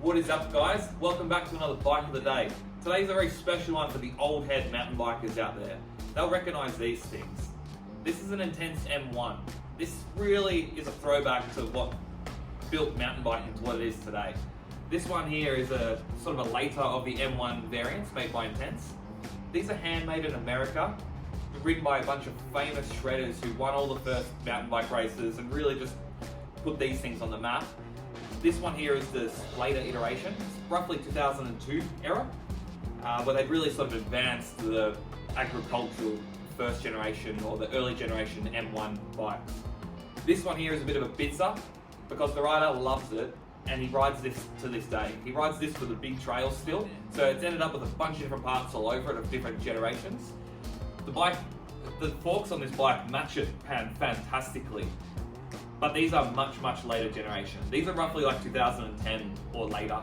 What is up, guys? Welcome back to another bike of the day. Today's a very special one for the old head mountain bikers out there. They'll recognise these things. This is an Intense M1. This really is a throwback to what built mountain biking into what it is today. This one here is a sort of a later of the M1 variants made by Intense. These are handmade in America, ridden by a bunch of famous shredders who won all the first mountain bike races and really just put these things on the map. This one here is the later iteration, it's roughly 2002 era, where they've really sort of advanced the agricultural first generation or the early generation M1 bikes. This one here is a bit of a bitzer because the rider loves it and he rides this to this day. He rides this for the big trails still, so it's ended up with a bunch of different parts all over it of different generations. The forks on this bike match it fantastically. But these are much later generation. These are roughly like 2010 or later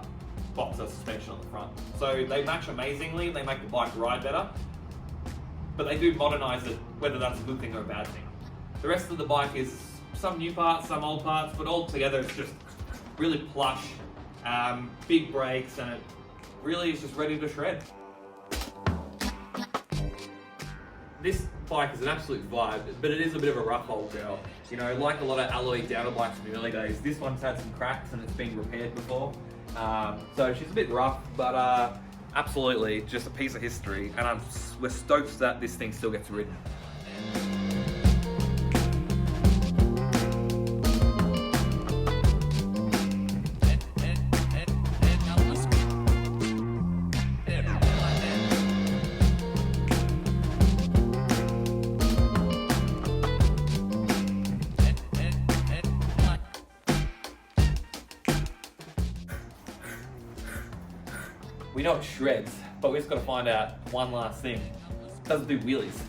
boxer suspension on the front. So they match amazingly, they make the bike ride better, but they do modernise it, whether that's a good thing or a bad thing. The rest of the bike is some new parts, some old parts, but all together it's just really plush, big brakes, and it really is just ready to shred. This bike is an absolute vibe, but it is a bit of a rough old girl. You know, like a lot of alloy downer bikes from the early days, this one's had some cracks and it's been repaired before. So she's a bit rough, but absolutely just a piece of history. And we're stoked that this thing still gets ridden. We know it shreds, but we've just got to find out one last thing. Does it do wheelies?